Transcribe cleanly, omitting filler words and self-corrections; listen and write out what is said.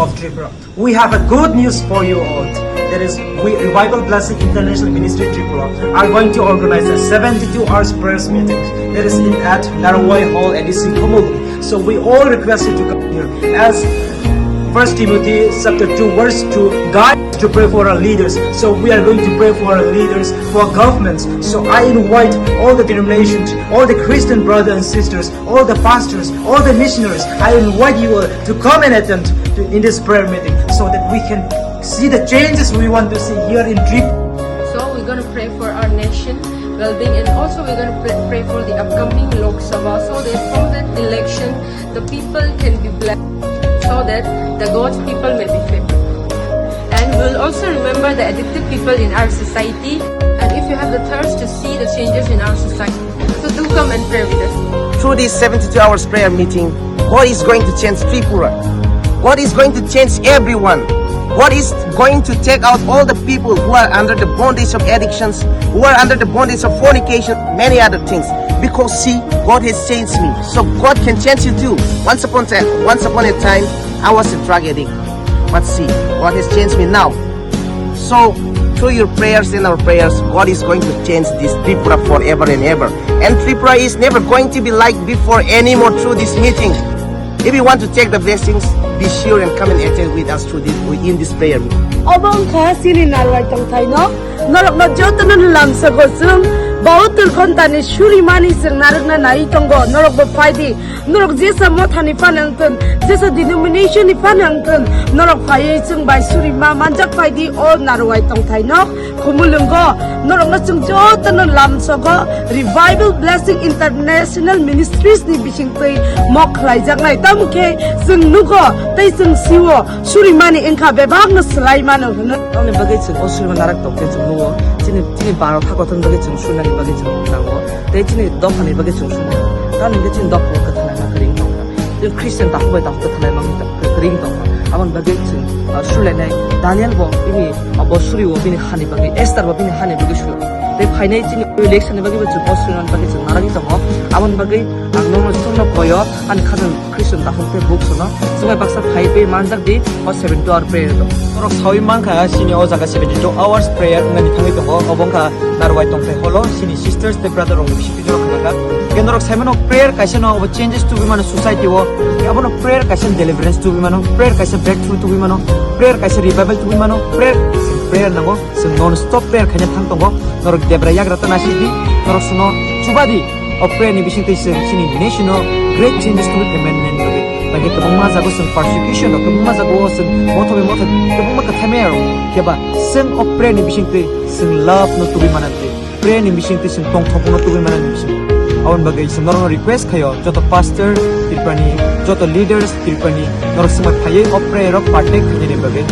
of Tripura. We have a good news for you all. That is, we Revival Blessing International Ministry Tripura are going to organize a 72 hours prayers meeting. That is at Narwai Hall and it's in Khumulwng. So we all request you to come here. As 1 Timothy chapter 2 verse 2 guide to pray for our leaders. So we are going to pray for our leaders, for governments. So I invite all the denominations, all the Christian brothers and sisters, all the pastors, all the missionaries. I invite you all to come and attend in this prayer meeting so that we can see the changes we want to see here in Tripura. So we're going to pray for our nation well-being, and also we're going to pray for the upcoming Lok Sabha, so that from that election the people can be blessed, so that the God's people may be favored. And we'll also remember the addicted people in our society, and if you have the thirst to see the changes in our society, so do come and pray with us. Through this 72 hours prayer meeting, God is going to change Tripura. God is going to change everyone. God is going to take out all the people who are under the bondage of addictions, who are under the bondage of fornication, many other things. Because see, God has changed me, so God can change you too. Once upon a time, I was a drug addict, but see, God has changed me now. So through your prayers and our prayers, God is going to change this Tripura forever and ever. And Tripura is never going to be like before anymore through this meeting. If you want to take the blessings, be sure and come and attend with us in this prayer meeting. Obong kha sini narwai tong thai no norok no jotonon lam sa go sung bautul kontani shuri mani sing narok na nai tongo norok bo faidi norok jesa mo thani panangton jesa denomination ni panangton norok phai sung bai shuri ma manjak faidi o narwai tong thai no khumulwng go norok no chung jotonon lam sa go Revival Blessing International Ministries ni bising tei mok khlai jak nai tamke sung nugo tei sung siwo shuri mani engkha bebak no slai mano hono ông này bagi chừng Australia narak tok ke chừng nuo chini baro thako thon bagi chừng sunani bagi chừng nago te chini dok ani bagi chừng sunani ta ni chini dok ko kathana na kring tok the Christian ta hobai ta kathana mang ta kring tok amon bagi chừng sulenai Daniel bo ini abo suri wo bini khani bagi Esther bo bini khani bagi suri te phainai chini election bagi chừng Australia bagi chừng naragi tok amon bagi angno mo sunno koyo ani khajan Christian ta hote book suno sungai baksa phai pe manjak di o 7 hour prayer to Norok sawi mangka sini o jaga 72 hours prayer ngani thangi tongo obongka narwai tongthai holo sini sisters the brother rong bisi pijoro khaka genorok semeno prayer kaisa no o changes to be mano society o abono prayer kaisa deliverance to be mano prayer kaisa breakthrough to be mano prayer kaisa revival to be mano prayer nango sing non stop prayer khanya thang tongo norok debra yagrata na sidi norok suno chubadi o prayer ni bising tei sini nation no great changes to be commandment bagi tebungma jago sing persecution no tebungma jago sing moto tebungma kathamero keba sing of prayer ni bising tei sing love no to be manate prayer ni bising tei sing tong thong no to be manate bising awon bagai sing normal request khayo joto pastor tirpani joto leaders tirpani norok sing phaye of prayer of partake khani bagai